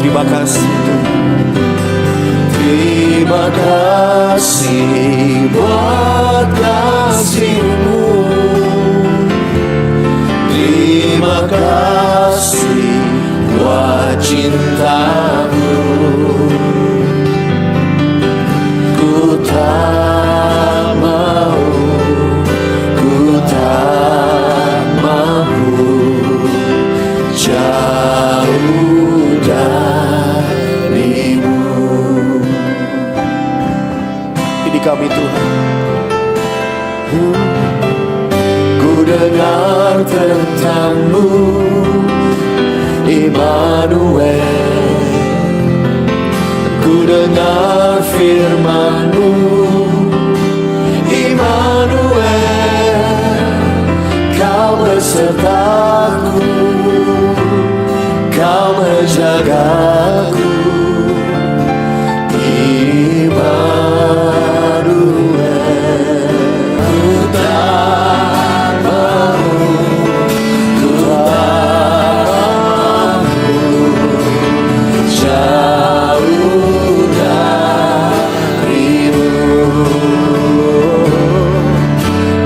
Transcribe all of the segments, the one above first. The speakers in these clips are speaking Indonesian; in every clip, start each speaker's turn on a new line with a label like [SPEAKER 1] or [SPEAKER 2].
[SPEAKER 1] Terima kasih Tuhan.
[SPEAKER 2] Terima kasih buat kasih-Mu. Terima kasih buat cinta-Mu. Ku tak mau, ku tak mampu jauh dari-Mu.
[SPEAKER 1] Ini kami Tuhan.
[SPEAKER 2] Ku dengar tentang-Mu, Immanuel. Ku dengar firman-Mu, Immanuel. Kau besertaku, Kau menjagaku, Immanuel. Ku tak mau, ku tak mampu jauh dari-Mu.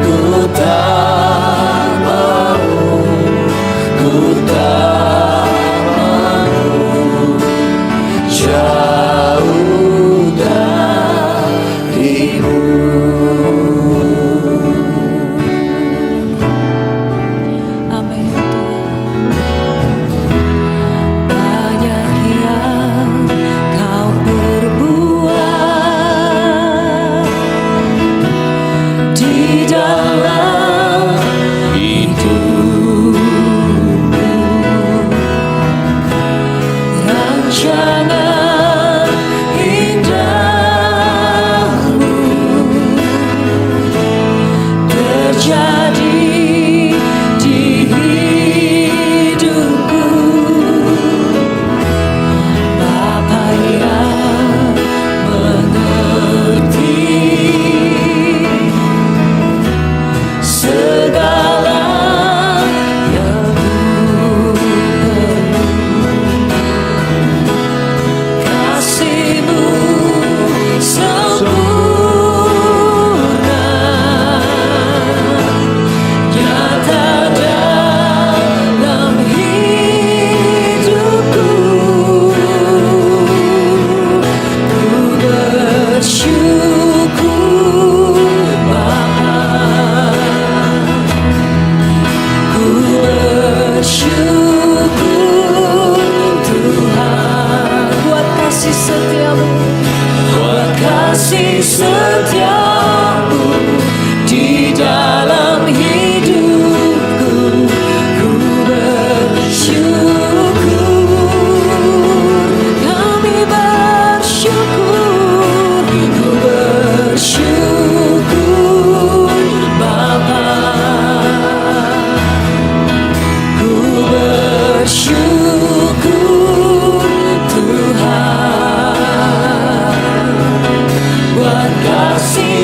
[SPEAKER 2] Ku tak mau, ku tak mampu jauh dari-Mu.
[SPEAKER 3] Amin Tuhan. Banyak yang Kau perbuat di dalam hidupku. Rancangan indah-Mu terjadi di hidupku. Bapa yang mengerti segala yang ku perlu. Kasih-Mu sempurna nyata dalam hidupku. Ku bersyukur Bapa, ku bersyukur Tuhan buat kasih setia-Mu, buat kasih setia-Mu di dalam hidupku. Ku bersyukur, kami bersyukur, ku bersyukur Bapa, ku bersyukur Tuhan buat kasih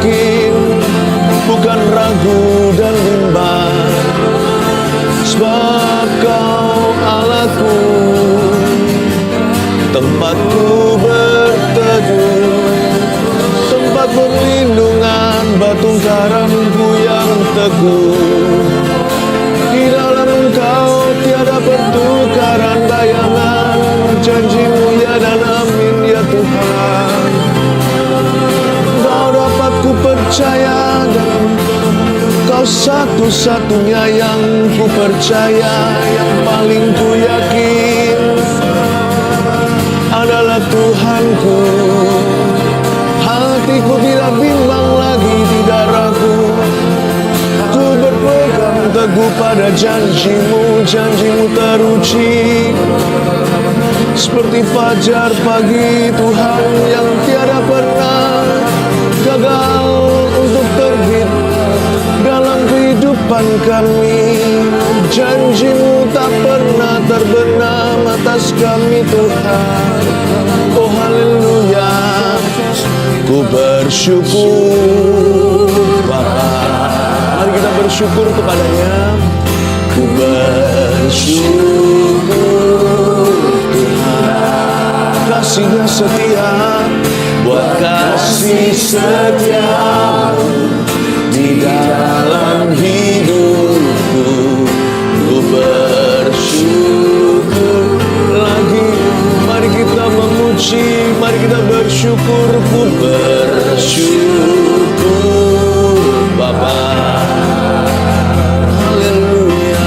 [SPEAKER 1] yakin, bukan ragu dan bimbang. Sebab Kau Allahku, tempatku berteduh, tempat perlindungan, batu karangku yang teguh. Di dalam Engkau tiada pertukaran bayangan, janji-Mu ya dan amin ya Tuhan. Kau dapat ku percaya dan Kau satu-satunya yang ku percaya, yang paling ku yakin adalah Tuhanku. Hatiku tidak bimbang lagi, tidak ragu. Ku berpegang teguh pada janji-Mu, janji-Mu teruji. Seperti fajar pagi Tuhan yang tiada pernah gagal untuk terbit dalam kehidupan kami. Janji-Mu tak pernah terbenam atas kami Tuhan. Oh haleluya, ku bersyukur Bapa. Mari kita bersyukur kepadanya. Ku bersyukur Tuhan, kasih-Nya setia, buat kasih setia-Mu di dalam hidupku. Ku bersyukur lagi. Mari kita memuji, mari kita bersyukur. Ku bersyukur Bapa. Haleluya.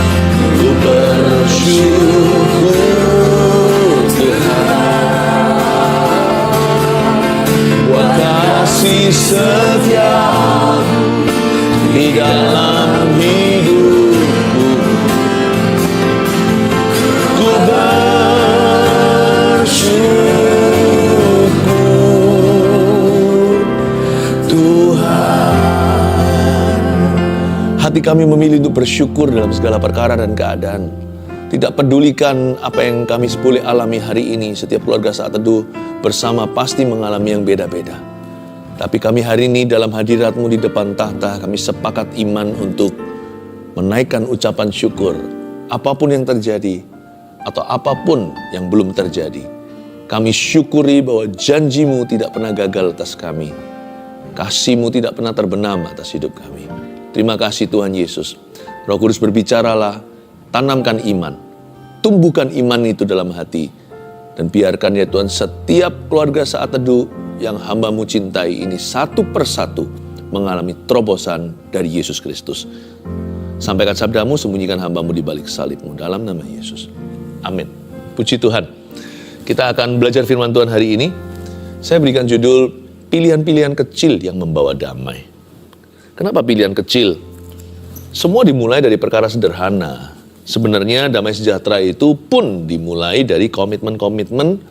[SPEAKER 1] Ku bersyukur Tuhan, buat kasih setia di dalam hidupku. Ku bersyukur Tuhan. Hati kami memilih untuk bersyukur dalam segala perkara dan keadaan. Tidak pedulikan apa yang kami sepulih alami hari ini, setiap keluarga Saat Teduh bersama pasti mengalami yang beda-beda. Tapi kami hari ini dalam hadirat-Mu di depan tahta, kami sepakat iman untuk menaikkan ucapan syukur. Apapun yang terjadi, atau apapun yang belum terjadi, kami syukuri bahwa janji-Mu tidak pernah gagal atas kami. Kasih-Mu tidak pernah terbenam atas hidup kami. Terima kasih Tuhan Yesus. Roh Kudus berbicaralah, tanamkan iman, tumbuhkan iman itu dalam hati. Dan biarkan ya Tuhan setiap keluarga Saat Teduh yang hamba-Mu cintai ini satu persatu mengalami terobosan dari Yesus Kristus. Sampaikan sabda-Mu, sembunyikan hamba-Mu di balik salib-Mu dalam nama Yesus. Amin. Puji Tuhan. Kita akan belajar firman Tuhan hari ini. Saya berikan judul pilihan-pilihan kecil yang membawa damai. Kenapa pilihan kecil? Semua dimulai dari perkara sederhana. Sebenarnya damai sejahtera itu pun dimulai dari komitmen-komitmen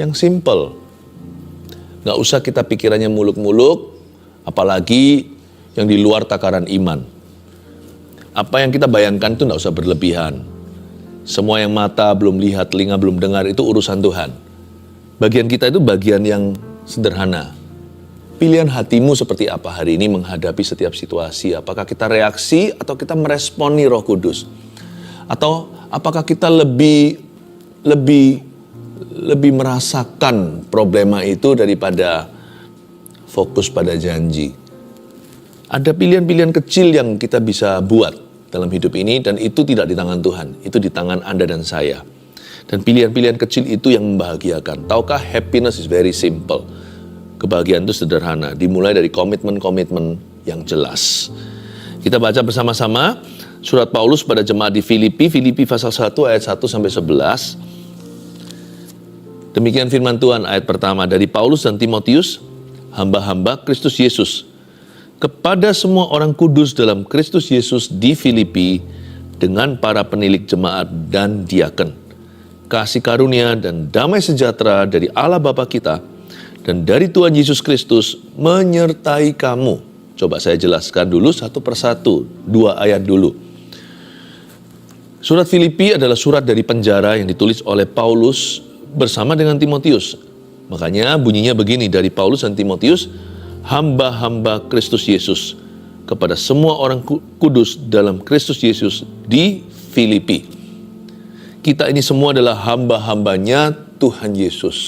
[SPEAKER 1] yang simple. Gak usah kita pikirannya muluk-muluk, apalagi yang di luar takaran iman. Apa yang kita bayangkan itu gak usah berlebihan. Semua yang mata belum lihat, telinga belum dengar itu urusan Tuhan. Bagian kita itu bagian yang sederhana. Pilihan hatimu seperti apa hari ini menghadapi setiap situasi? Apakah kita reaksi atau kita meresponi Roh Kudus? Atau apakah kita lebih merasakan problema itu daripada fokus pada janji? Ada pilihan-pilihan kecil yang kita bisa buat dalam hidup ini, dan itu tidak di tangan Tuhan, itu di tangan Anda dan saya. Dan pilihan-pilihan kecil itu yang membahagiakan. Tahukah, happiness is very simple. Kebahagiaan itu sederhana, dimulai dari komitmen-komitmen yang jelas. Kita baca bersama-sama surat Paulus pada jemaat di Filipi, Filipi pasal 1 ayat 1 sampai 11. Demikian firman Tuhan, ayat pertama, dari Paulus dan Timotius, hamba-hamba Kristus Yesus, kepada semua orang kudus dalam Kristus Yesus di Filipi, dengan para penilik jemaat dan diaken. Kasih karunia dan damai sejahtera dari Allah Bapa kita dan dari Tuhan Yesus Kristus menyertai kamu. Coba saya jelaskan dulu satu persatu, 2 ayat dulu. Surat Filipi adalah surat dari penjara yang ditulis oleh Paulus bersama dengan Timotius. Makanya bunyinya begini, dari Paulus dan Timotius, hamba-hamba Kristus Yesus kepada semua orang kudus dalam Kristus Yesus di Filipi. Kita ini semua adalah hamba-hambanya Tuhan Yesus.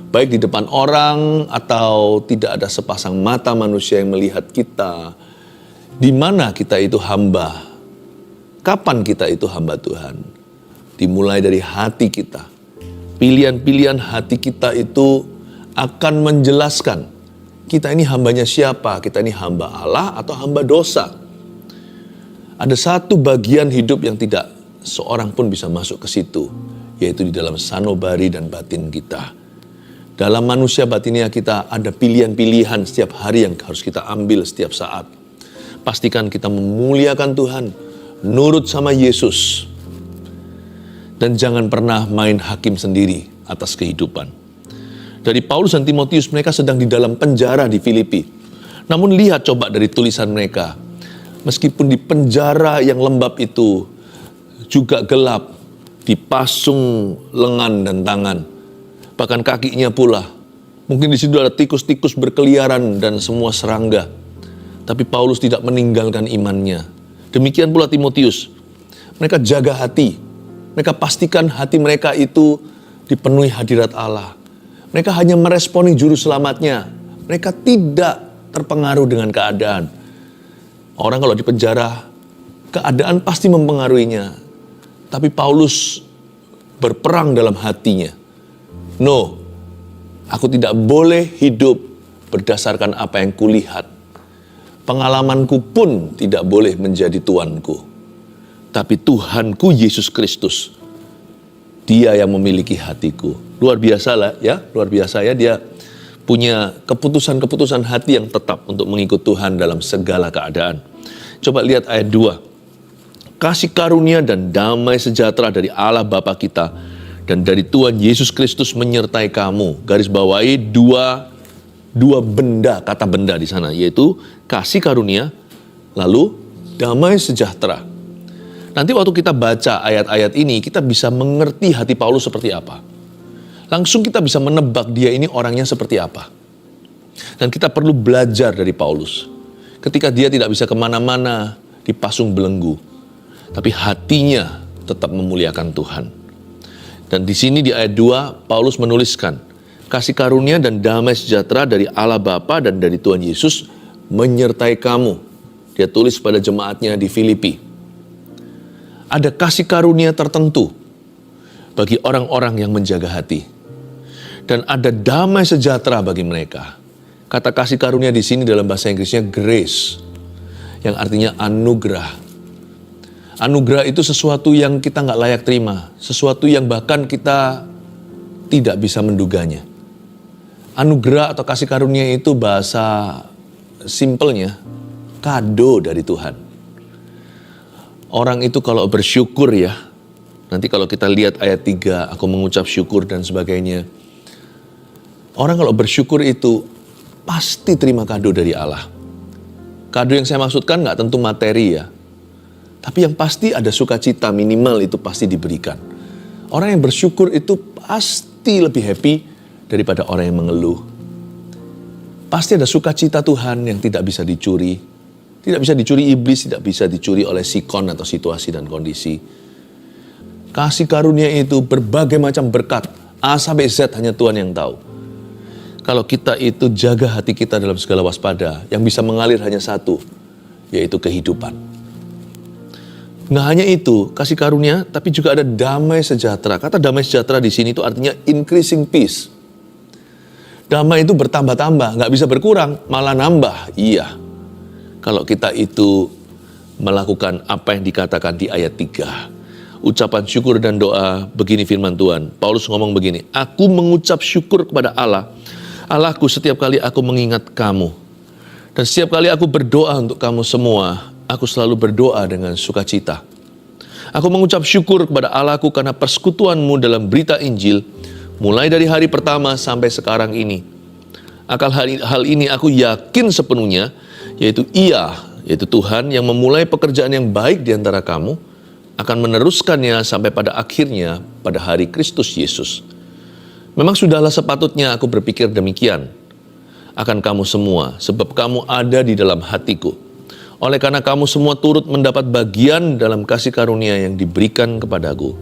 [SPEAKER 1] Baik di depan orang atau tidak ada sepasang mata manusia yang melihat kita. Di mana kita itu hamba? Kapan kita itu hamba Tuhan? Dimulai dari hati kita. Pilihan-pilihan hati kita itu akan menjelaskan kita ini hambanya siapa, kita ini hamba Allah atau hamba dosa. Ada satu bagian hidup yang tidak seorang pun bisa masuk ke situ, yaitu di dalam sanubari dan batin kita. Dalam manusia batinia kita ada pilihan-pilihan setiap hari yang harus kita ambil setiap saat. Pastikan kita memuliakan Tuhan, nurut sama Yesus, dan jangan pernah main hakim sendiri atas kehidupan. Dari Paulus dan Timotius, mereka sedang di dalam penjara di Filipi. Namun lihat coba dari tulisan mereka. Meskipun di penjara yang lembab itu juga gelap, dipasung lengan dan tangan. Bahkan kakinya pula. Mungkin di situ ada tikus-tikus berkeliaran dan semua serangga. Tapi Paulus tidak meninggalkan imannya. Demikian pula Timotius. Mereka jaga hati. Mereka pastikan hati mereka itu dipenuhi hadirat Allah. Mereka hanya meresponi juru selamatnya. Mereka tidak terpengaruh dengan keadaan. Orang kalau di penjara, keadaan pasti mempengaruhinya. Tapi Paulus berperang dalam hatinya. No, aku tidak boleh hidup berdasarkan apa yang kulihat. Pengalamanku pun tidak boleh menjadi tuanku. Tapi Tuhanku Yesus Kristus, Dia yang memiliki hatiku. Luar biasa lah ya, luar biasa ya, dia punya keputusan-keputusan hati yang tetap untuk mengikut Tuhan dalam segala keadaan. Coba lihat ayat 2. Kasih karunia dan damai sejahtera dari Allah Bapa kita dan dari Tuhan Yesus Kristus menyertai kamu. Garis bawahi dua benda, kata benda di sana, yaitu kasih karunia, lalu damai sejahtera. Nanti waktu kita baca ayat-ayat ini, kita bisa mengerti hati Paulus seperti apa. Langsung kita bisa menebak dia ini orangnya seperti apa. Dan kita perlu belajar dari Paulus. Ketika dia tidak bisa kemana-mana, dipasung belenggu. Tapi hatinya tetap memuliakan Tuhan. Dan di sini di ayat 2, Paulus menuliskan, kasih karunia dan damai sejahtera dari Allah Bapa dan dari Tuhan Yesus menyertai kamu. Dia tulis pada jemaatnya di Filipi. Ada kasih karunia tertentu bagi orang-orang yang menjaga hati. Dan ada damai sejahtera bagi mereka. Kata kasih karunia di sini dalam bahasa Inggrisnya grace, yang artinya anugerah. Anugerah itu sesuatu yang kita nggak layak terima, sesuatu yang bahkan kita tidak bisa menduganya. Anugerah atau kasih karunia itu bahasa simpelnya kado dari Tuhan. Orang itu kalau bersyukur ya, nanti kalau kita lihat ayat 3, aku mengucap syukur dan sebagainya. Orang kalau bersyukur itu pasti terima kado dari Allah. Kado yang saya maksudkan nggak tentu materi ya. Tapi yang pasti ada sukacita minimal itu pasti diberikan. Orang yang bersyukur itu pasti lebih happy daripada orang yang mengeluh. Pasti ada sukacita Tuhan yang tidak bisa dicuri. Tidak bisa dicuri iblis, tidak bisa dicuri oleh sikon atau situasi dan kondisi. Kasih karunia itu berbagai macam berkat. A sampai Z hanya Tuhan yang tahu. Kalau kita itu jaga hati kita dalam segala waspada, yang bisa mengalir hanya satu, yaitu kehidupan. Nggak hanya itu, kasih karunia, tapi juga ada damai sejahtera. Kata damai sejahtera di sini itu artinya increasing peace. Damai itu bertambah-tambah, nggak bisa berkurang, malah nambah. Iya, kalau kita itu melakukan apa yang dikatakan di ayat 3. Ucapan syukur dan doa, begini firman Tuhan. Paulus ngomong begini, aku mengucap syukur kepada Allah. Allahku, setiap kali aku mengingat kamu. Dan setiap kali aku berdoa untuk kamu semua, aku selalu berdoa dengan sukacita. Aku mengucap syukur kepada Allahku karena persekutuanmu dalam berita Injil, mulai dari hari pertama sampai sekarang ini. Akal hal ini aku yakin sepenuhnya, yaitu Tuhan yang memulai pekerjaan yang baik di antara kamu, akan meneruskannya sampai pada akhirnya pada hari Kristus Yesus. Memang sudahlah sepatutnya aku berpikir demikian. akan kamu semua, sebab kamu ada di dalam hatiku. Oleh karena kamu semua turut mendapat bagian dalam kasih karunia yang diberikan kepadaku,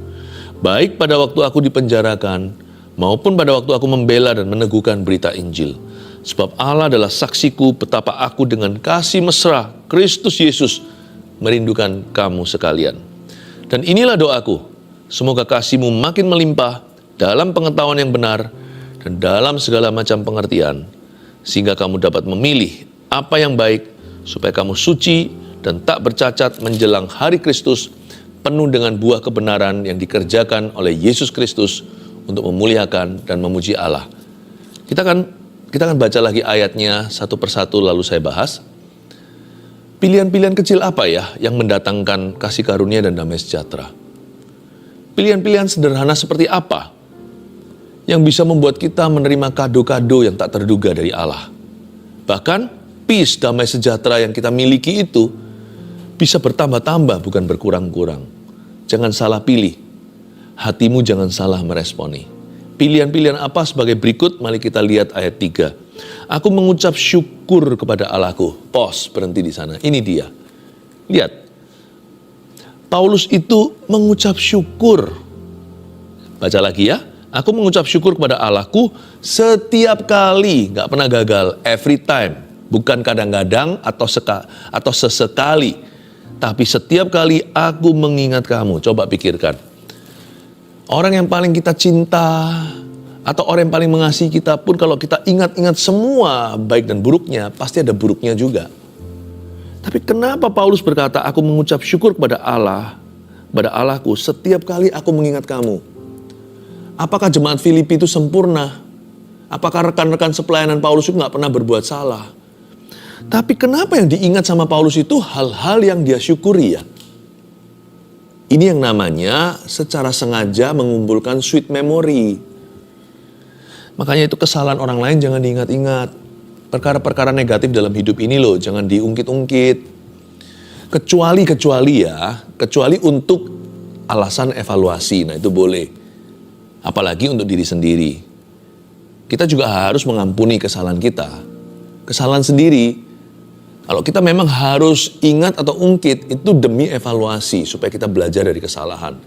[SPEAKER 1] baik pada waktu aku dipenjarakan, maupun pada waktu aku membela dan meneguhkan berita Injil. Sebab Allah adalah saksiku betapa aku dengan kasih mesra Kristus Yesus merindukan kamu sekalian. Dan inilah doaku, semoga kasihmu makin melimpah dalam pengetahuan yang benar dan dalam segala macam pengertian, sehingga kamu dapat memilih apa yang baik, supaya kamu suci dan tak bercacat menjelang hari Kristus, penuh dengan buah kebenaran yang dikerjakan oleh Yesus Kristus untuk memuliakan dan memuji Allah. Kita akan baca lagi ayatnya satu persatu lalu saya bahas. Pilihan-pilihan kecil apa ya yang mendatangkan kasih karunia dan damai sejahtera? Pilihan-pilihan sederhana seperti apa yang bisa membuat kita menerima kado-kado yang tak terduga dari Allah? Bahkan peace, damai sejahtera yang kita miliki itu bisa bertambah-tambah bukan berkurang-kurang. Jangan salah pilih. Hatimu jangan salah meresponi. Pilihan-pilihan apa sebagai berikut? Mari kita lihat ayat 3. Aku mengucap syukur kepada Allahku. Pause, berhenti di sana. Ini dia. Lihat. Paulus itu mengucap syukur. Baca lagi ya. Aku mengucap syukur kepada Allahku setiap kali. Gak pernah gagal. Every time. Bukan kadang-kadang atau sesekali. Tapi setiap kali aku mengingat kamu. Coba pikirkan. Orang yang paling kita cinta atau orang yang paling mengasihi kita pun kalau kita ingat-ingat semua baik dan buruknya, pasti ada buruknya juga. Tapi kenapa Paulus berkata, aku mengucap syukur kepada Allah, kepada Allahku setiap kali aku mengingat kamu? Apakah jemaat Filipi itu sempurna? Apakah rekan-rekan sepelayanan Paulus itu gak pernah berbuat salah? Tapi kenapa yang diingat sama Paulus itu hal-hal yang dia syukuri ya? Ini yang namanya secara sengaja mengumpulkan sweet memory. Makanya itu kesalahan orang lain jangan diingat-ingat. Perkara-perkara negatif dalam hidup ini loh, jangan diungkit-ungkit. Kecuali untuk alasan evaluasi, nah itu boleh. Apalagi untuk diri sendiri. Kita juga harus mengampuni kesalahan kita. Kesalahan sendiri. Kalau kita memang harus ingat atau ungkit, itu demi evaluasi, supaya kita belajar dari kesalahan.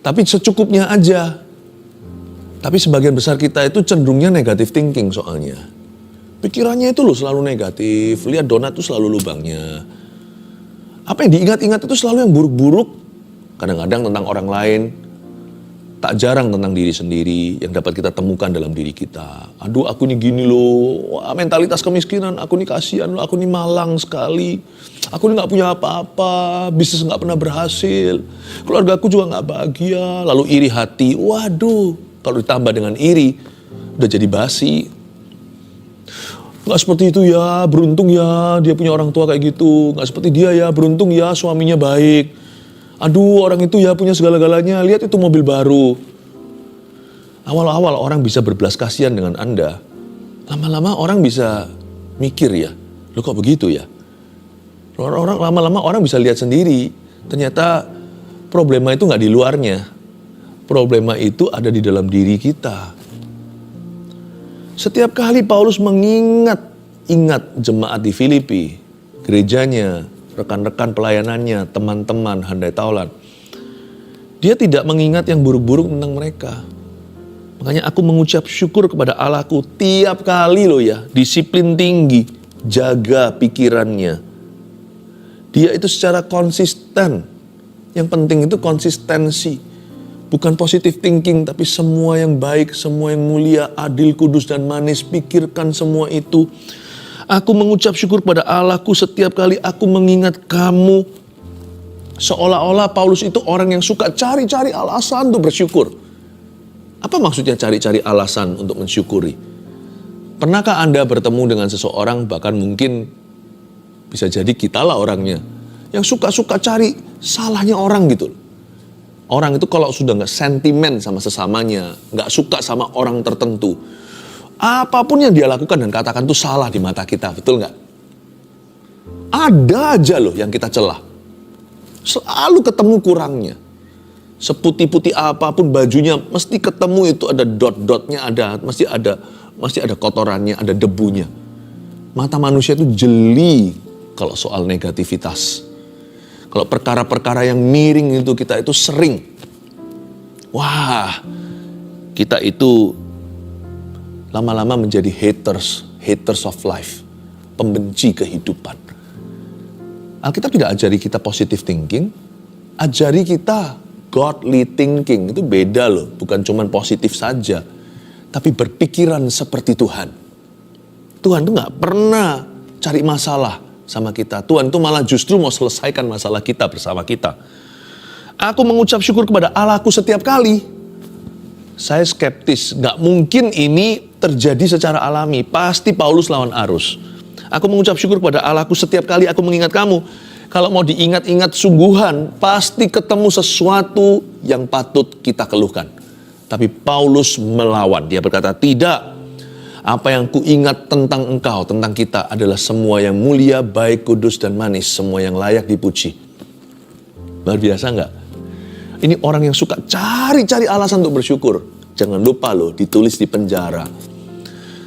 [SPEAKER 1] Tapi secukupnya aja. Tapi sebagian besar kita itu cenderungnya negative thinking soalnya. Pikirannya itu loh selalu negatif, lihat donat itu selalu lubangnya. Apa yang diingat-ingat itu selalu yang buruk-buruk. Kadang-kadang tentang orang lain, tak jarang tentang diri sendiri yang dapat kita temukan dalam diri kita. Aduh, aku ini gini loh. Wah, mentalitas kemiskinan. Aku ini kasihan loh. Aku ini malang sekali. Aku ini gak punya apa-apa. Bisnis gak pernah berhasil. Keluarga aku juga gak bahagia. Lalu iri hati. Waduh, kalau ditambah dengan iri, udah jadi basi. Gak seperti itu ya, beruntung ya dia punya orang tua kayak gitu. Gak seperti dia ya, beruntung ya suaminya baik. Aduh, orang itu ya punya segala-galanya, lihat itu mobil baru. Awal-awal orang bisa berbelas kasihan dengan Anda. Lama-lama orang bisa mikir ya, loh kok begitu ya? Lama-lama orang bisa lihat sendiri, ternyata problema itu nggak di luarnya. Problema itu ada di dalam diri kita. Setiap kali Paulus ingat jemaat di Filipi, gerejanya, rekan-rekan pelayanannya, teman-teman, handai taulan. Dia tidak mengingat yang buruk-buruk tentang mereka. Makanya aku mengucap syukur kepada Allahku tiap kali loh ya. Disiplin tinggi, jaga pikirannya. Dia itu secara konsisten. Yang penting itu konsistensi. Bukan positive thinking, tapi semua yang baik, semua yang mulia, adil, kudus, dan manis. Pikirkan semua itu. Aku mengucap syukur kepada Allahku setiap kali aku mengingat kamu. Seolah-olah Paulus itu orang yang suka cari-cari alasan untuk bersyukur. Apa maksudnya cari-cari alasan untuk mensyukuri? Pernahkah Anda bertemu dengan seseorang, bahkan mungkin bisa jadi kitalah orangnya, yang suka-suka cari salahnya orang gitu. Orang itu kalau sudah gak sentimen sama sesamanya, gak suka sama orang tertentu, apapun yang dia lakukan dan katakan itu salah di mata kita, betul nggak? Ada aja loh yang kita celah. Selalu ketemu kurangnya. Seputih-putih apapun bajunya, mesti ketemu itu ada dot-dotnya, mesti ada masih ada kotorannya, ada debunya. Mata manusia itu jeli kalau soal negativitas. Kalau perkara-perkara yang miring itu kita itu sering. Wah, kita itu lama-lama menjadi haters of life. Pembenci kehidupan. Alkitab tidak ajari kita positive thinking, ajari kita godly thinking. Itu beda loh, bukan cuma positif saja, tapi berpikiran seperti Tuhan. Tuhan tuh gak pernah cari masalah sama kita. Tuhan tuh malah justru mau selesaikan masalah kita bersama kita. Aku mengucap syukur kepada Allahku setiap kali. Saya skeptis, gak mungkin ini terjadi secara alami. Pasti Paulus lawan arus. Aku mengucap syukur kepada Allahku setiap kali aku mengingat kamu. Kalau mau diingat-ingat sungguhan, pasti ketemu sesuatu yang patut kita keluhkan. Tapi Paulus melawan. Dia berkata, tidak. Apa yang kuingat tentang engkau, tentang kita adalah semua yang mulia, baik, kudus, dan manis. Semua yang layak dipuji. Luar biasa enggak? Ini orang yang suka cari-cari alasan untuk bersyukur. Jangan lupa loh, ditulis di penjara.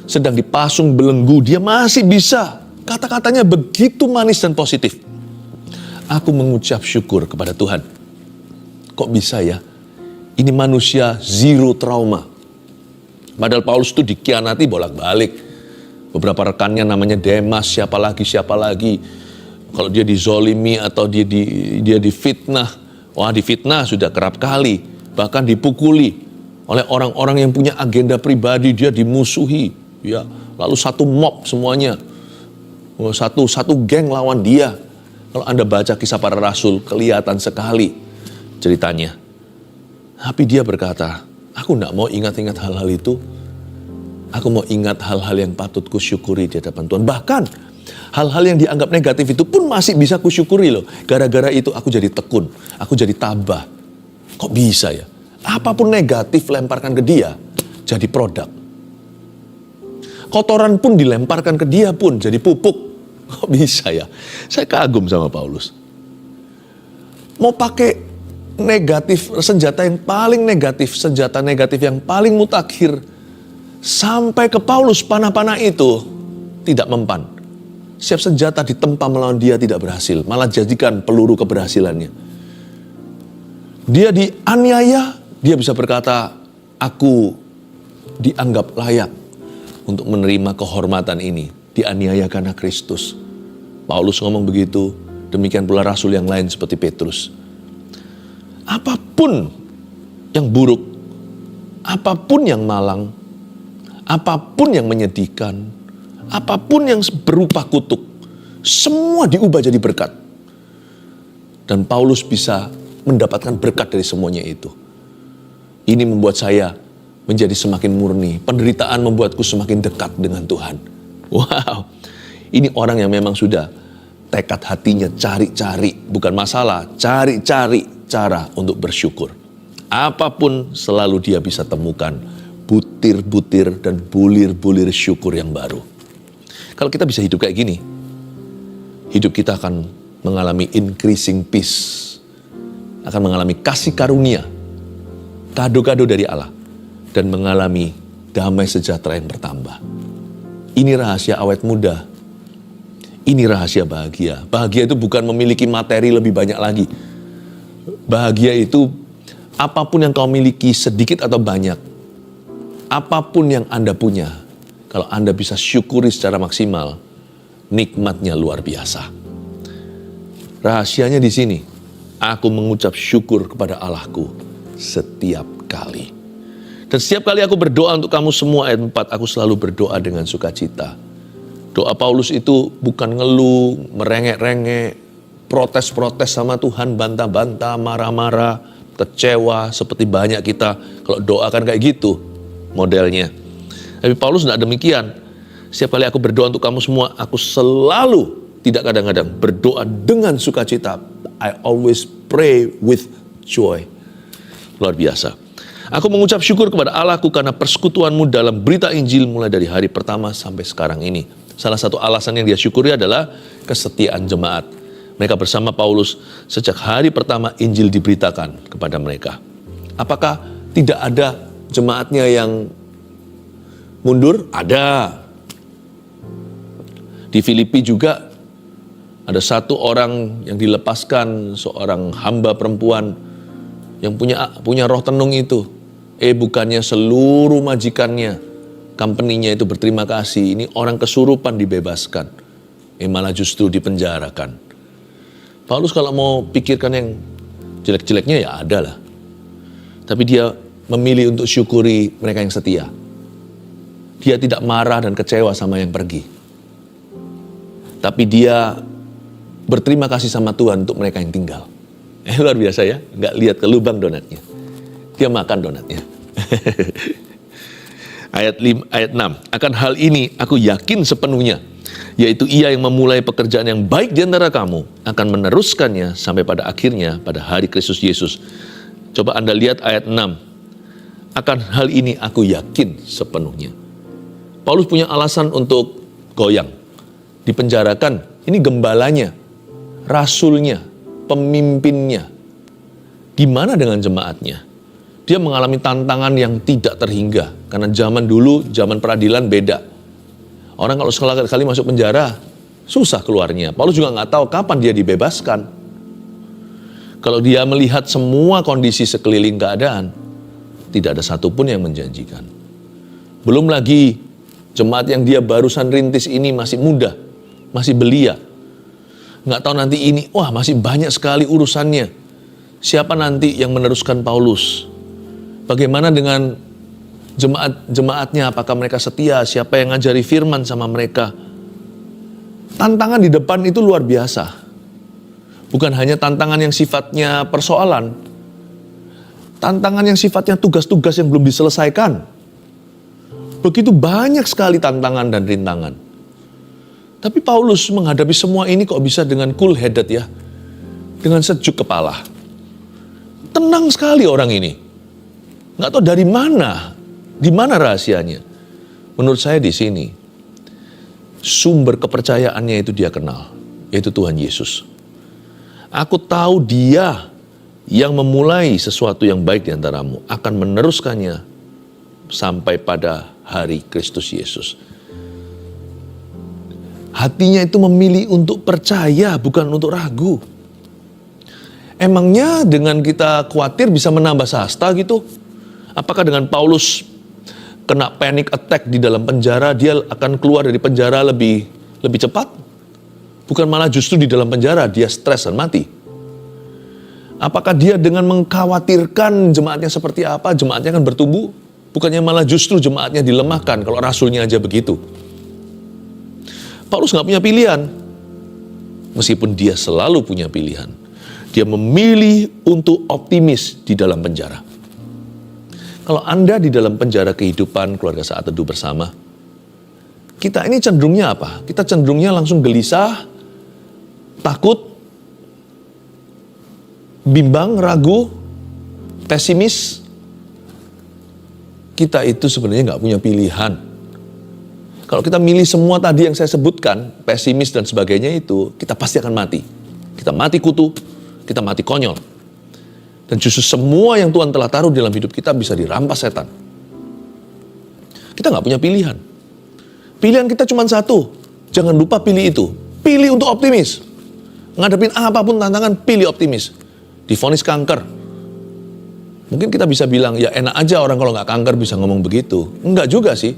[SPEAKER 1] Sedang dipasung belenggu, dia masih bisa. Kata-katanya begitu manis dan positif. Aku mengucap syukur kepada Tuhan. Kok bisa ya? Ini manusia zero trauma. Padahal Paulus itu dikhianati bolak-balik. Beberapa rekannya namanya Demas, siapa lagi. Kalau dia dizolimi atau dia difitnah. Wah, difitnah sudah kerap kali. Bahkan dipukuli oleh orang-orang yang punya agenda pribadi, dia dimusuhi. Ya, lalu satu mob semuanya. Satu geng lawan dia. Kalau Anda baca kisah para rasul, kelihatan sekali ceritanya. Tapi dia berkata, aku tidak mau ingat-ingat hal-hal itu. Aku mau ingat hal-hal yang patut kusyukuri di hadapan Tuhan. Bahkan hal-hal yang dianggap negatif itu pun masih bisa kusyukuri loh. Gara-gara itu aku jadi tekun, aku jadi tabah. Kok bisa ya? Apapun negatif lemparkan ke dia, jadi produk. Kotoran pun dilemparkan ke dia pun jadi pupuk. Kok bisa ya? Saya kagum sama Paulus. Mau pakai negatif, senjata yang paling negatif, senjata negatif yang paling mutakhir, sampai ke Paulus panah-panah itu tidak mempan. Setiap senjata ditempa melawan dia tidak berhasil, malah jadikan peluru keberhasilannya. Dia dianiaya, dia bisa berkata, aku dianggap layak untuk menerima kehormatan ini. Dianiaya karena Kristus. Paulus ngomong begitu, demikian pula rasul yang lain seperti Petrus. Apapun yang buruk, apapun yang malang, apapun yang menyedihkan, apapun yang berupa kutuk, semua diubah jadi berkat. Dan Paulus bisa mendapatkan berkat dari semuanya itu. Ini membuat saya menjadi semakin murni. Penderitaan membuatku semakin dekat dengan Tuhan. Wow, ini orang yang memang sudah tekad hatinya cari-cari, bukan masalah, cari-cari cara untuk bersyukur. Apapun selalu dia bisa temukan butir-butir dan bulir-bulir syukur yang baru. Kalau kita bisa hidup kayak gini, hidup kita akan mengalami increasing peace, akan mengalami kasih karunia, kado-kado dari Allah, dan mengalami damai sejahtera yang bertambah. Ini rahasia awet muda. Ini rahasia bahagia. Bahagia itu bukan memiliki materi lebih banyak lagi. Bahagia itu apapun yang kau miliki, sedikit atau banyak, apapun yang Anda punya, kalau Anda bisa syukuri secara maksimal, nikmatnya luar biasa. Rahasianya di sini. Aku mengucap syukur kepada Allahku setiap kali. Dan setiap kali aku berdoa untuk kamu semua, ayat 4, aku selalu berdoa dengan sukacita. Doa Paulus itu bukan ngeluh, merengek-rengek, protes-protes sama Tuhan, bantah-bantah, marah-marah, kecewa, seperti banyak kita. Kalau doa kan kayak gitu modelnya. Tapi Paulus tidak demikian. Setiap kali aku berdoa untuk kamu semua, aku selalu, tidak kadang-kadang, berdoa dengan sukacita. I always pray with joy. Luar biasa. Aku mengucap syukur kepada Allahku karena persekutuanmu dalam berita Injil mulai dari hari pertama sampai sekarang ini. Salah satu alasan yang dia syukuri adalah kesetiaan jemaat. Mereka bersama Paulus sejak hari pertama Injil diberitakan kepada mereka. Apakah tidak ada jemaatnya yang mundur? Ada. Di Filipi juga ada satu orang yang dilepaskan, seorang hamba perempuan yang punya roh tenung itu. Bukannya seluruh majikannya, company-nya itu berterima kasih. Ini orang kesurupan dibebaskan. Malah justru dipenjarakan. Paulus kalau mau pikirkan yang jelek-jeleknya ya ada lah. Tapi dia memilih untuk syukuri mereka yang setia. Dia tidak marah dan kecewa sama yang pergi. Tapi dia berterima kasih sama Tuhan untuk mereka yang tinggal. Luar biasa ya, nggak lihat ke lubang donatnya. Dia makan donatnya. Ayat 6, akan hal ini aku yakin sepenuhnya, yaitu ia yang memulai pekerjaan yang baik di antara kamu, akan meneruskannya sampai pada akhirnya pada hari Kristus Yesus. Coba Anda lihat ayat 6. Akan hal ini aku yakin sepenuhnya. Paulus punya alasan untuk goyang. Dipenjarakan, ini gembalanya, rasulnya, pemimpinnya. Gimana dengan jemaatnya? Dia mengalami tantangan yang tidak terhingga. Karena zaman dulu, zaman peradilan beda. Orang kalau sekali masuk penjara, susah keluarnya. Paulus juga nggak tahu kapan dia dibebaskan. Kalau dia melihat semua kondisi sekeliling keadaan, tidak ada satupun yang menjanjikan. Belum lagi jemaat yang dia barusan rintis ini masih muda, masih belia. Nggak tahu nanti ini, masih banyak sekali urusannya. Siapa nanti yang meneruskan Paulus? Bagaimana dengan jemaat-jemaatnya? Apakah mereka setia? Siapa yang ngajari firman sama mereka? Tantangan di depan itu luar biasa. Bukan hanya tantangan yang sifatnya persoalan. Tantangan yang sifatnya tugas-tugas yang belum diselesaikan. Begitu banyak sekali tantangan dan rintangan. Tapi Paulus menghadapi semua ini kok bisa dengan cool headed ya. Dengan sejuk kepala. Tenang sekali orang ini. Nggak tahu dari mana. Di mana rahasianya. Menurut saya di sini. Sumber kepercayaannya itu dia kenal. Yaitu Tuhan Yesus. Aku tahu dia yang memulai sesuatu yang baik di antaramu akan meneruskannya sampai pada hari Kristus Yesus. Hatinya itu memilih untuk percaya, bukan untuk ragu. Emangnya dengan kita khawatir bisa menambah sasta gitu? Apakah dengan Paulus kena panic attack di dalam penjara, dia akan keluar dari penjara lebih cepat? Bukan malah justru di dalam penjara dia stres dan mati. Apakah dia dengan mengkhawatirkan jemaatnya seperti apa, jemaatnya akan bertumbuh? Bukannya malah justru jemaatnya dilemahkan kalau rasulnya aja begitu. Paulus nggak punya pilihan. Meskipun dia selalu punya pilihan. Dia memilih untuk optimis di dalam penjara. Kalau Anda di dalam penjara kehidupan keluarga saat teduh bersama, kita ini cenderungnya apa? Kita cenderungnya langsung gelisah, takut, bimbang, ragu, pesimis. Kita itu sebenarnya nggak punya pilihan. Kalau kita milih semua tadi yang saya sebutkan, pesimis dan sebagainya itu, kita pasti akan mati. Kita mati kutu, kita mati konyol. Dan justru semua yang Tuhan telah taruh dalam hidup kita bisa dirampas setan. Kita nggak punya pilihan. Pilihan kita cuma satu. Jangan lupa pilih itu. Pilih untuk optimis. Ngadepin apapun tantangan, pilih optimis. Divonis kanker. Mungkin kita bisa bilang, ya enak aja orang kalau nggak kanker bisa ngomong begitu. Enggak juga sih.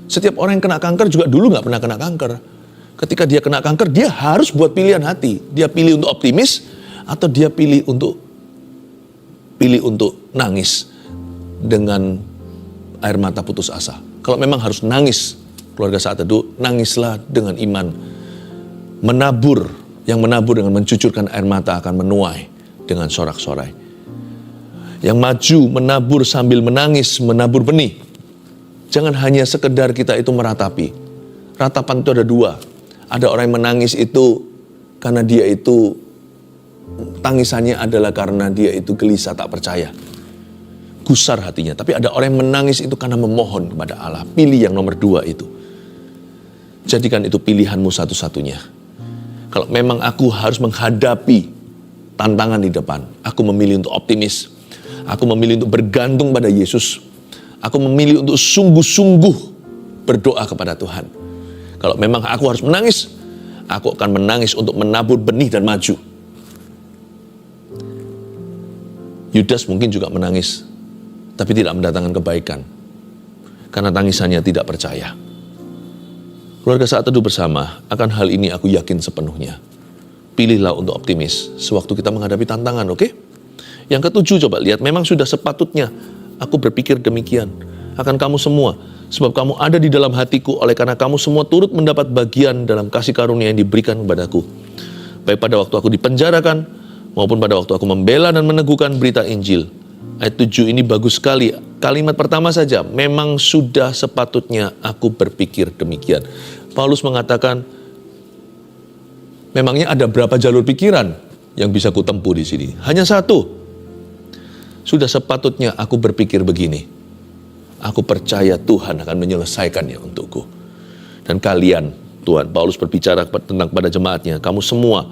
[SPEAKER 1] Setiap orang yang kena kanker juga dulu nggak pernah kena kanker. Ketika dia kena kanker, dia harus buat pilihan hati. Dia pilih untuk optimis, atau dia pilih untuk nangis dengan air mata putus asa. Kalau memang harus nangis, keluarga saat teduh, nangislah dengan iman. Yang menabur dengan mencucurkan air mata akan menuai dengan sorak-sorai. Yang maju menabur sambil menangis, menabur benih. Jangan hanya sekedar kita itu meratapi. Ratapan itu ada dua. Ada orang yang menangis itu karena dia itu, tangisannya adalah karena dia itu gelisah tak percaya. Gusar hatinya. Tapi ada orang yang menangis itu karena memohon kepada Allah. Pilih yang nomor dua itu. Jadikan itu pilihanmu satu-satunya. Kalau memang aku harus menghadapi tantangan di depan, aku memilih untuk optimis. Aku memilih untuk bergantung pada Yesus. Aku memilih untuk sungguh-sungguh berdoa kepada Tuhan. Kalau memang aku harus menangis, aku akan menangis untuk menabur benih dan maju. Yudas mungkin juga menangis, tapi tidak mendatangkan kebaikan, karena tangisannya tidak percaya. Keluarga Saat Teduh Bersama, akan hal ini aku yakin sepenuhnya. Pilihlah untuk optimis sewaktu kita menghadapi tantangan, oke? Yang ketujuh, coba lihat, memang sudah sepatutnya aku berpikir demikian akan kamu semua, sebab kamu ada di dalam hatiku, oleh karena kamu semua turut mendapat bagian dalam kasih karunia yang diberikan kepadaku. Baik pada waktu aku dipenjarakan, maupun pada waktu aku membela dan meneguhkan berita Injil. Ayat 7 ini bagus sekali. Kalimat pertama saja, memang sudah sepatutnya aku berpikir demikian. Paulus mengatakan, memangnya ada berapa jalur pikiran yang bisa kutempuh di sini? Hanya satu. Sudah sepatutnya aku berpikir begini. Aku percaya Tuhan akan menyelesaikannya untukku. Dan kalian, Tuhan, Paulus berbicara tentang kepada jemaatnya, kamu semua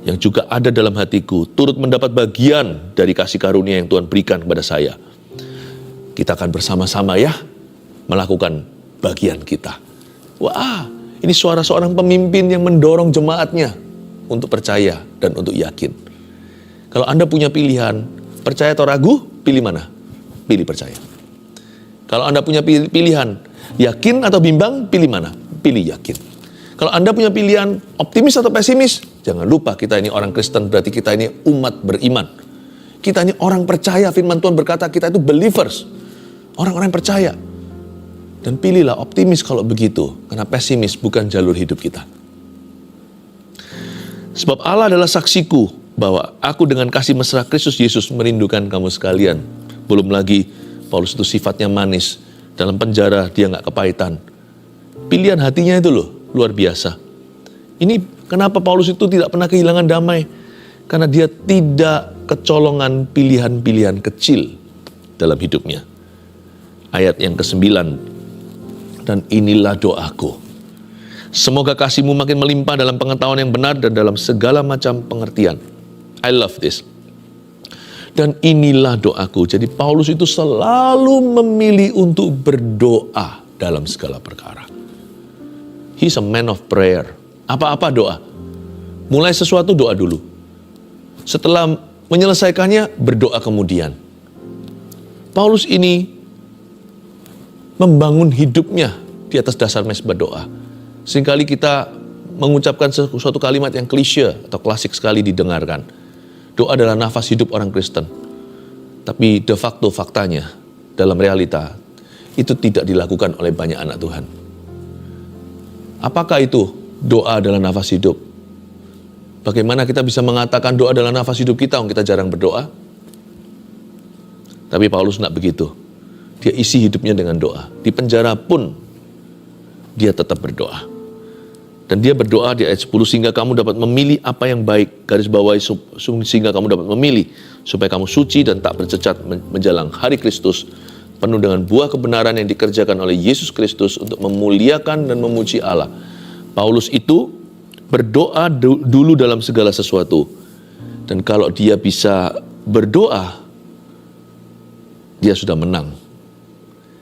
[SPEAKER 1] yang juga ada dalam hatiku, turut mendapat bagian dari kasih karunia yang Tuhan berikan kepada saya. Kita akan bersama-sama ya, melakukan bagian kita. Wah, ini suara seorang pemimpin yang mendorong jemaatnya untuk percaya dan untuk yakin. Kalau Anda punya pilihan, percaya atau ragu, pilih mana? Pilih percaya. Kalau Anda punya pilihan, yakin atau bimbang, pilih mana? Pilih yakin. Kalau Anda punya pilihan optimis atau pesimis, jangan lupa kita ini orang Kristen, berarti kita ini umat beriman. Kita ini orang percaya, firman Tuhan berkata kita itu believers. Orang-orang yang percaya. Dan pilihlah optimis kalau begitu, karena pesimis bukan jalur hidup kita. Sebab Allah adalah saksiku bahwa aku dengan kasih mesra Kristus Yesus merindukan kamu sekalian. Belum lagi Paulus itu sifatnya manis. Dalam penjara dia nggak kepahitan. Pilihan hatinya itu loh, luar biasa. Ini kenapa Paulus itu tidak pernah kehilangan damai? Karena dia tidak kecolongan pilihan-pilihan kecil dalam hidupnya. Ayat yang ke-9. Dan inilah doaku. Semoga kasihmu makin melimpah dalam pengetahuan yang benar dan dalam segala macam pengertian. I love this. Dan inilah doaku. Jadi Paulus itu selalu memilih untuk berdoa dalam segala perkara. He's a man of prayer. Apa-apa doa. Mulai sesuatu doa dulu. Setelah menyelesaikannya, berdoa kemudian. Paulus ini membangun hidupnya di atas dasar mesbah doa. Seringkali kita mengucapkan suatu kalimat yang klise atau klasik sekali didengarkan. Doa adalah nafas hidup orang Kristen. Tapi de facto faktanya, dalam realita, itu tidak dilakukan oleh banyak anak Tuhan. Apakah itu doa adalah nafas hidup? Bagaimana kita bisa mengatakan doa adalah nafas hidup kita, kalau kita jarang berdoa? Tapi Paulus tidak begitu. Dia isi hidupnya dengan doa. Di penjara pun, dia tetap berdoa. Dan dia berdoa di ayat 10, sehingga kamu dapat memilih apa yang baik. Garis bawahi, sehingga kamu dapat memilih, supaya kamu suci dan tak bercacat menjelang hari Kristus, penuh dengan buah kebenaran yang dikerjakan oleh Yesus Kristus untuk memuliakan dan memuji Allah. Paulus itu berdoa dulu dalam segala sesuatu. Dan kalau dia bisa berdoa, dia sudah menang.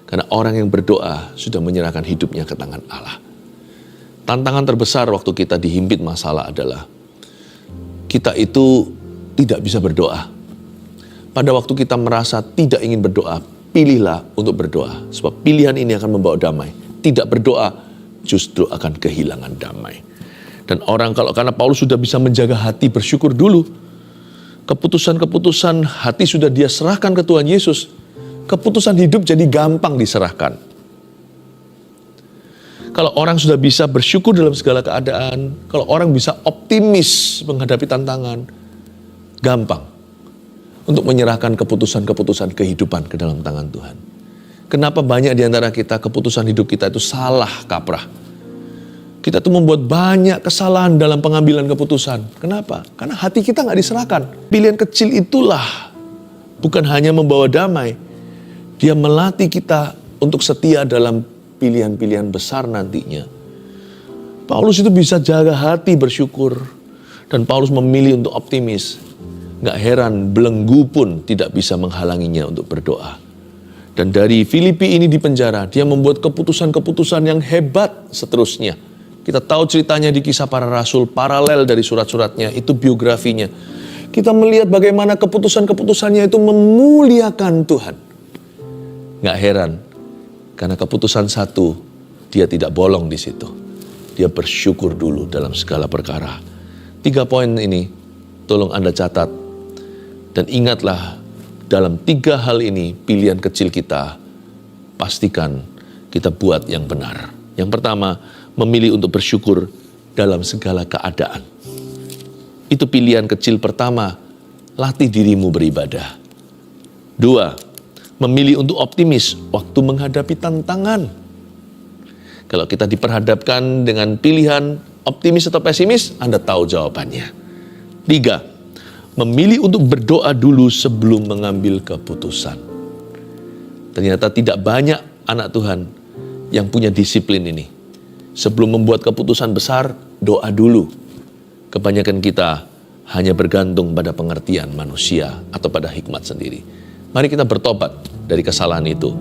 [SPEAKER 1] Karena orang yang berdoa sudah menyerahkan hidupnya ke tangan Allah. Tantangan terbesar waktu kita dihimpit masalah adalah kita itu tidak bisa berdoa. Pada waktu kita merasa tidak ingin berdoa, pilihlah untuk berdoa. Sebab pilihan ini akan membawa damai. Tidak berdoa justru akan kehilangan damai. Dan orang karena Paulus sudah bisa menjaga hati bersyukur dulu. Keputusan-keputusan hati sudah dia serahkan ke Tuhan Yesus. Keputusan hidup jadi gampang diserahkan. Kalau orang sudah bisa bersyukur dalam segala keadaan, kalau orang bisa optimis menghadapi tantangan, gampang untuk menyerahkan keputusan-keputusan kehidupan ke dalam tangan Tuhan. Kenapa banyak di antara kita keputusan hidup kita itu salah kaprah? Kita tuh membuat banyak kesalahan dalam pengambilan keputusan. Kenapa? Karena hati kita nggak diserahkan. Pilihan kecil itulah bukan hanya membawa damai, dia melatih kita untuk setia dalam pilihan-pilihan besar nantinya. Paulus itu bisa jaga hati bersyukur. Dan Paulus memilih untuk optimis. Gak heran belenggu pun tidak bisa menghalanginya untuk berdoa. Dan dari Filipi ini di penjara, dia membuat keputusan-keputusan yang hebat seterusnya. Kita tahu ceritanya di Kisah Para Rasul, paralel dari surat-suratnya, itu biografinya. Kita melihat bagaimana keputusan-keputusannya itu memuliakan Tuhan. Nggak heran, karena keputusan satu, dia tidak bolong di situ. Dia bersyukur dulu dalam segala perkara. 3 poin ini, tolong Anda catat. Dan ingatlah, dalam 3 hal ini, pilihan kecil kita, pastikan kita buat yang benar. Yang pertama, memilih untuk bersyukur dalam segala keadaan. Itu pilihan kecil pertama, latih dirimu beribadah. 2, memilih untuk optimis waktu menghadapi tantangan. Kalau kita diperhadapkan dengan pilihan optimis atau pesimis, Anda tahu jawabannya. 3, memilih untuk berdoa dulu sebelum mengambil keputusan. Ternyata tidak banyak anak Tuhan yang punya disiplin ini. Sebelum membuat keputusan besar, doa dulu. Kebanyakan kita hanya bergantung pada pengertian manusia atau pada hikmat sendiri. Mari kita bertobat dari kesalahan itu.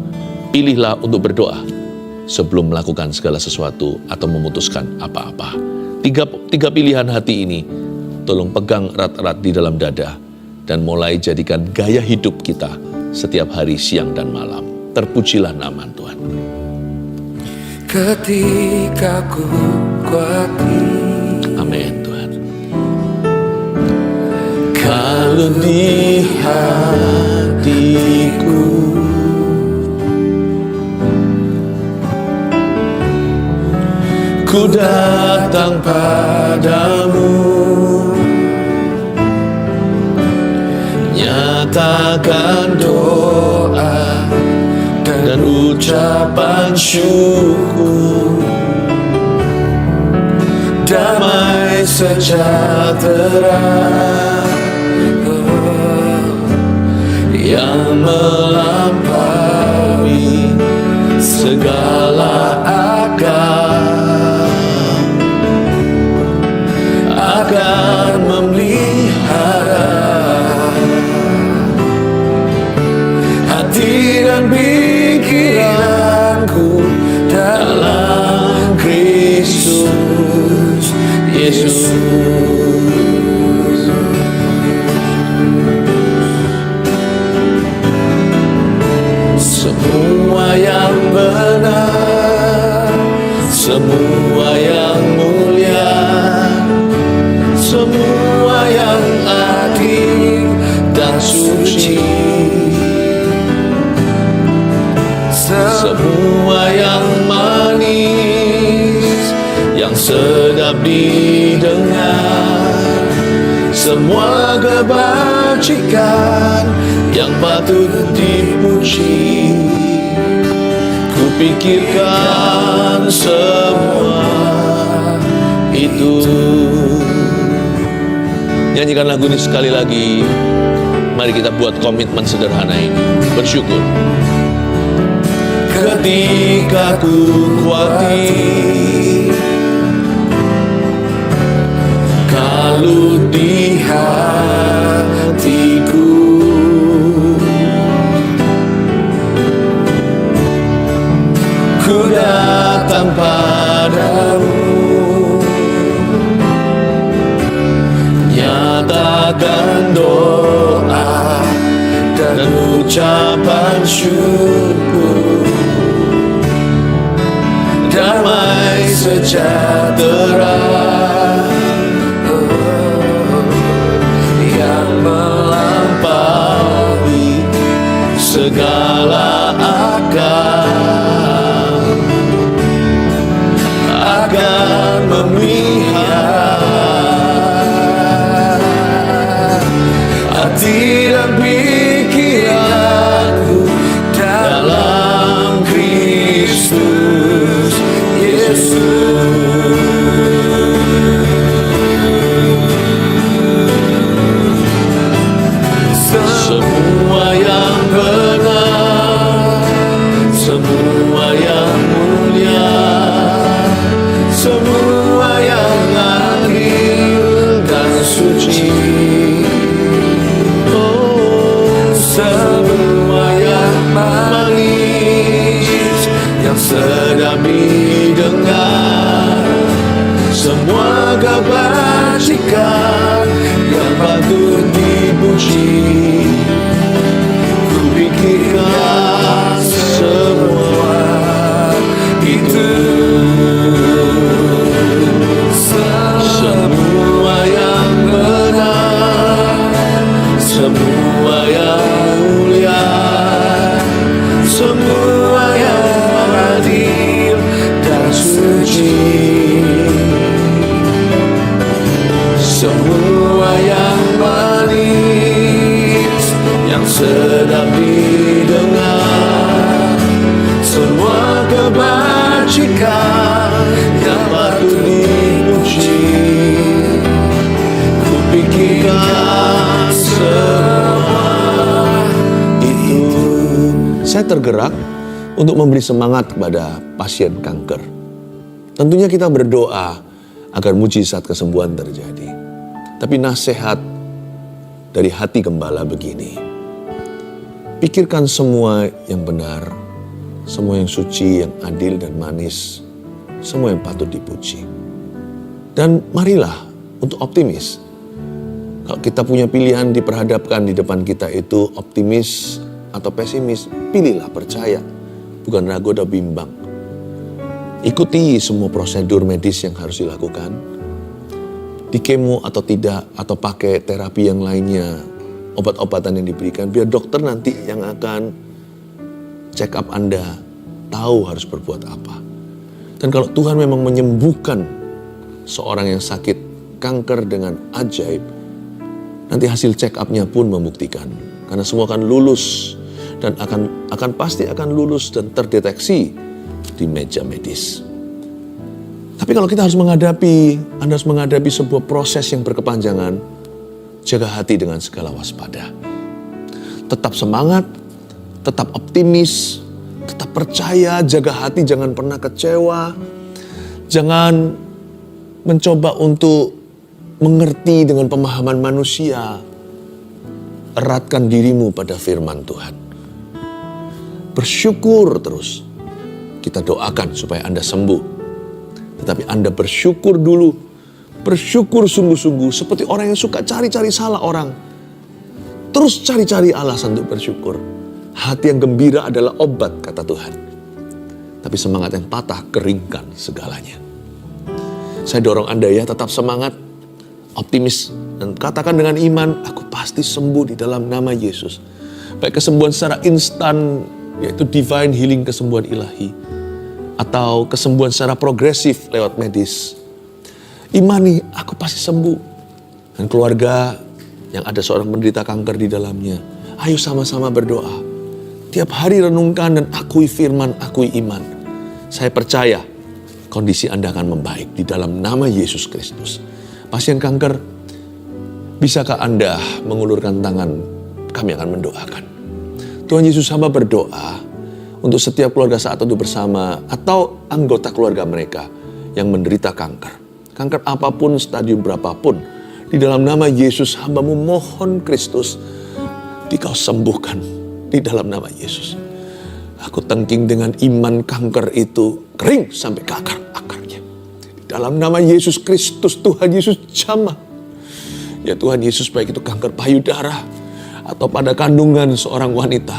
[SPEAKER 1] Pilihlah untuk berdoa sebelum melakukan segala sesuatu atau memutuskan apa-apa. Tiga pilihan hati ini, tolong pegang erat-erat di dalam dada dan mulai jadikan gaya hidup kita setiap hari, siang dan malam. Terpujilah nama Tuhan.
[SPEAKER 2] Ketika ku kuati,
[SPEAKER 1] Amin Tuhan. Kalau di hatiku ku datang padamu, nyatakan doa dan ucapan syukur, damai sejahtera yang melampaui segala akal akan memelihara hati dan pikiranku dalam Kristus Yesus. Semua yang benar, semua yang mulia, semua yang adil dan suci, semua yang manis, yang sedap didengar, semua kebajikan yang patut dipuji, kupikirkan semua itu. Nyanyikan lagu ini sekali lagi. Mari kita buat komitmen sederhana ini, bersyukur. Ketika ku kuati, kalau di hatiku ku datang padamu, nyatakan doa dan ucapan syukur, damai sejahtera yang melampaui segala akal akan memelihara hati dan pikiranku dalam Kristus Yesus. Semua yang benar, semua yang mulia, semua yang adil dan suci, oh, didengar, semua kebajikan yang patut dipuji. Ku pikirkan semua itu, semua yang benar, semua yang mulia, semua yang adil dan suci, semua yang manis, yang sedap didengar, semua kebajikan yang patut dipuji. Ku pikirkan semua itu. Saya tergerak untuk memberi semangat kepada pasien kanker. Tentunya kita berdoa agar mujizat kesembuhan terjadi. Tapi nasihat dari hati gembala begini: pikirkan semua yang benar, semua yang suci, yang adil dan manis, semua yang patut dipuji. Dan marilah untuk optimis. Kalau kita punya pilihan diperhadapkan di depan kita itu optimis atau pesimis, pilihlah percaya, bukan ragu atau bimbang. Ikuti semua prosedur medis yang harus dilakukan, di kemo atau tidak, atau pakai terapi yang lainnya, obat-obatan yang diberikan, biar dokter nanti yang akan check up Anda, tahu harus berbuat apa. Dan kalau Tuhan memang menyembuhkan seorang yang sakit kanker dengan ajaib, nanti hasil check up-nya pun membuktikan. Karena semua akan lulus dan akan pasti akan lulus dan terdeteksi di meja medis. Tapi kalau kita harus Anda harus menghadapi sebuah proses yang berkepanjangan, jaga hati dengan segala waspada. Tetap semangat, tetap optimis, tetap percaya, jaga hati, jangan pernah kecewa. Jangan mencoba untuk mengerti dengan pemahaman manusia. Eratkan dirimu pada firman Tuhan. Bersyukur terus. Kita doakan supaya Anda sembuh. Tetapi Anda bersyukur dulu. Bersyukur sungguh-sungguh seperti orang yang suka cari-cari salah orang. Terus cari-cari alasan untuk bersyukur. Hati yang gembira adalah obat, kata Tuhan. Tapi semangat yang patah keringkan segalanya. Saya dorong Anda ya, tetap semangat, optimis. Dan katakan dengan iman, aku pasti sembuh di dalam nama Yesus. Baik kesembuhan secara instan, yaitu divine healing, kesembuhan ilahi. Atau kesembuhan secara progresif lewat medis. Imani, aku pasti sembuh. Dan keluarga yang ada seorang penderita kanker di dalamnya, ayo sama-sama berdoa. Tiap hari renungkan dan akui firman, akui iman. Saya percaya kondisi Anda akan membaik di dalam nama Yesus Kristus. Pasien kanker, bisakah Anda mengulurkan tangan? Kami akan mendoakan. Tuhan Yesus, hamba berdoa untuk setiap keluarga saat teduh bersama atau anggota keluarga mereka yang menderita kanker. Kanker apapun, stadium berapapun, di dalam nama Yesus hamba-Mu mohon Kristus, Dikau sembuhkan di dalam nama Yesus. Aku tengking dengan iman kanker itu kering sampai ke akar-akarnya. Di dalam nama Yesus Kristus, Tuhan Yesus jamah. Ya Tuhan Yesus, baik itu kanker payudara atau pada kandungan seorang wanita,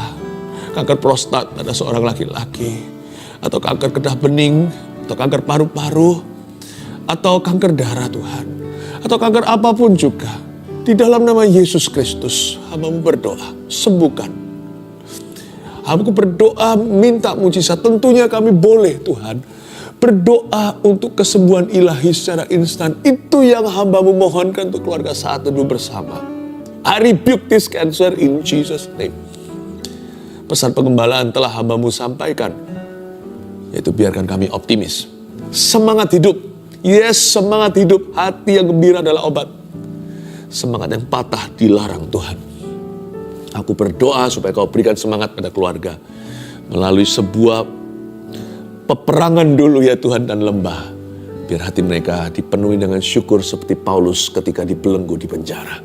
[SPEAKER 1] kanker prostat pada seorang laki-laki, atau kanker kedah bening, atau kanker paru-paru, atau kanker darah Tuhan, atau kanker apapun juga. Di dalam nama Yesus Kristus, hamba-Mu berdoa, sembuhkan. Hamba-Ku berdoa minta mujizat. Tentunya kami boleh Tuhan berdoa untuk kesembuhan ilahi secara instan. Itu yang hamba-Mu mohonkan untuk keluarga saat teduh bersama. I rebuke this cancer in Jesus' name. Pesan pengembalaan telah hamba-Mu sampaikan, yaitu biarkan kami optimis. Semangat hidup. Yes, semangat hidup. Hati yang gembira adalah obat. Semangat yang patah dilarang Tuhan. Aku berdoa supaya Kau berikan semangat pada keluarga melalui sebuah peperangan dulu ya Tuhan dan lembah. Biar hati mereka dipenuhi dengan syukur seperti Paulus ketika dibelenggu di penjara.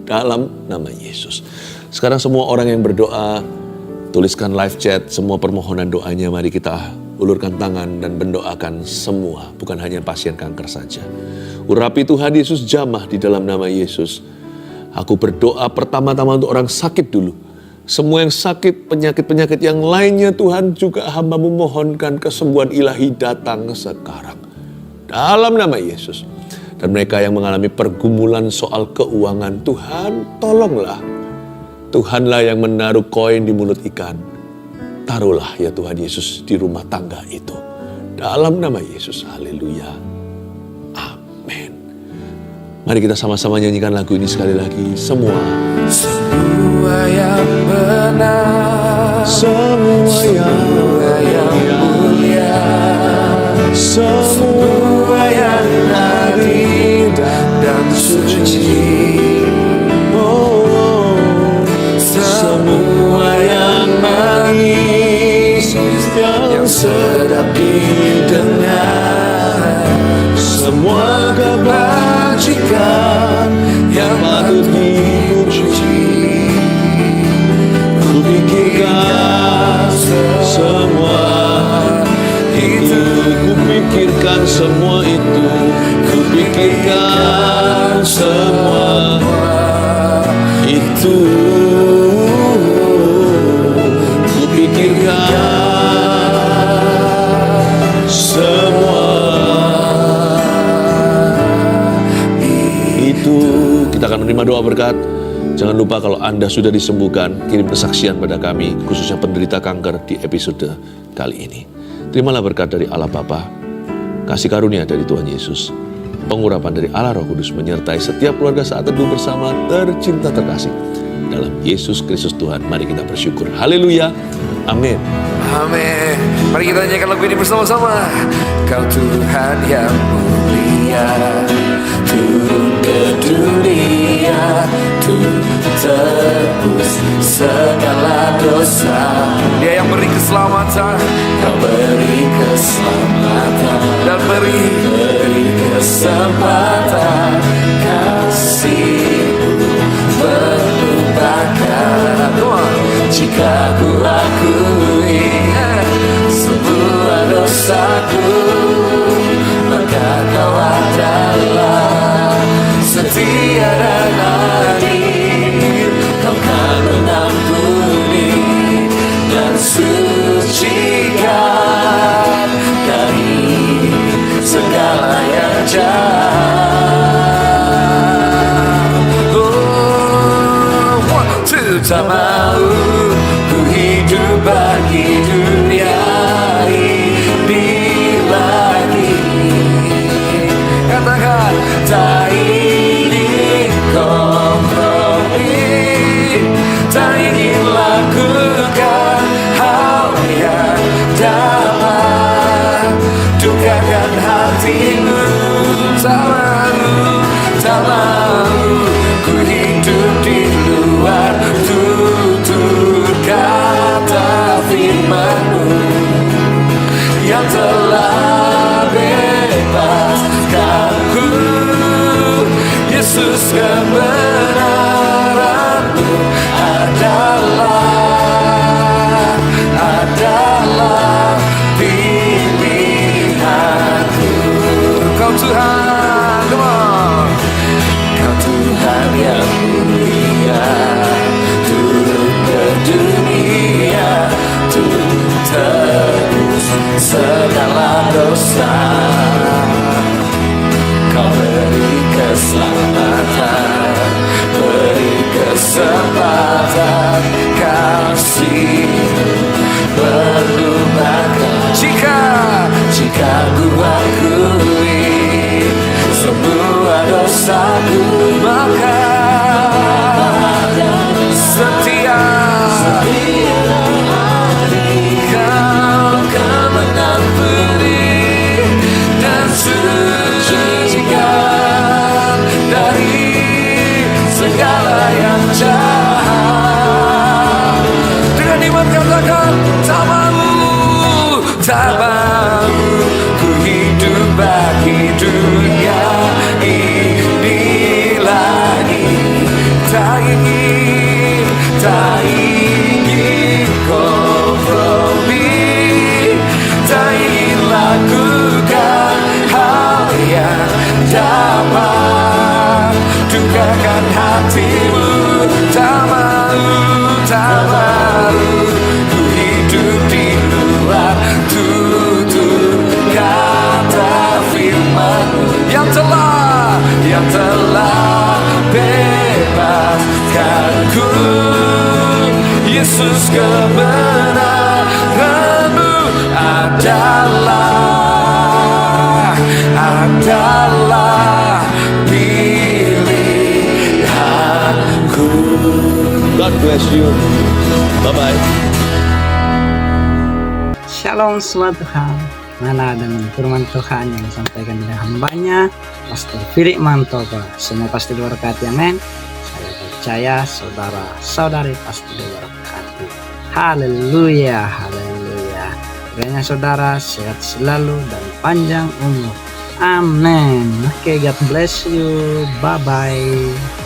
[SPEAKER 1] Dalam nama Yesus. Sekarang semua orang yang berdoa, tuliskan live chat semua permohonan doanya. Mari kita ulurkan tangan dan mendoakan semua, bukan hanya pasien kanker saja. Urapi Tuhan Yesus jamah di dalam nama Yesus. Aku berdoa pertama-tama untuk orang sakit dulu. Semua yang sakit, penyakit-penyakit yang lainnya Tuhan, juga hamba memohonkan kesembuhan ilahi datang sekarang. Dalam nama Yesus. Dan mereka yang mengalami pergumulan soal keuangan, Tuhan tolonglah. Tuhanlah yang menaruh koin di mulut ikan. Taruhlah ya Tuhan Yesus di rumah tangga itu. Dalam nama Yesus, haleluya. Amin. Mari kita sama-sama nyanyikan lagu ini sekali lagi. Semua
[SPEAKER 2] yang benar,
[SPEAKER 1] semua
[SPEAKER 2] yang mulia,
[SPEAKER 1] semua
[SPEAKER 2] yang adil dan suci. Semua yang manis, yang sedap didengar, semua kebajikan yang patut dipuji. Kupikirkan semua itu, kupikirkan semua itu, kupikirkan semua itu. Kita akan menerima doa berkat. Jangan lupa kalau Anda sudah disembuhkan, kirim kesaksian pada kami, khususnya penderita kanker di episode kali ini. Terimalah berkat dari Allah Bapa, kasih karunia dari Tuhan Yesus, pengurapan dari Allah Roh Kudus menyertai setiap keluarga saat teduh bersama tercinta terkasih. Dalam Yesus Kristus Tuhan, mari kita bersyukur. Haleluya. Amin. Amin. Mari kita nyanyikan lagu ini bersama-sama. Kau Tuhan yang mulia, turun ke dunia, tebus segala dosa. Dia yang beri keselamatan, Kau beri keselamatan dan beri kesempatan. Kasih-Mu melupakan. Jika ku akui semua dosaku, maka Kau adalah setia dan adil. Kau kan mengampuni dan sucikan dari segala yang jahat. Oh, 1, 2, tak mau ku hidup bagi dunia ini lagi. Katakan, tak ingin kompromi, tak ingin lakukan hal yang dapat dukakan hatimu. Tak mau ku hidup di luar tutur kata firman-Mu yang telah bebaskanku. Yesus, kebenaran-Mu adalah pilihanku. Kau Tuhan, come on. Kau Tuhan yang mulia, turun ke dunia, tebus segala dosa. Kau beri keselamatan, beri kesempatan. Kasih-Mu melupakan. Jika ku akui semua dosaku, maka setia Kau kan mengampuni dan sucikan dari segala yang jahat. Dengan iman katakan, tak mau ku hidup bagi dunia ini lagi. Tak ingin
[SPEAKER 4] dukakan hatimu. Tak malu, tak malu, ku hidup di luar tutur kata firman-Mu yang telah bebaskanku. Yesus, kebenaran-Mu adalah pilihanku.
[SPEAKER 1] God bless you. Bye-bye.
[SPEAKER 5] Shalom sobat Tuhan. Mana dengan firman Tuhan yang disampaikan oleh hambanya Pastor Philip Mantoba. Semua pasti diberkati, amin. Saya percaya saudara-saudari pasti diberkati. Haleluya, haleluya. Kiranya saudara sehat selalu dan panjang umur. Amin. Oke, God bless you. Bye-bye.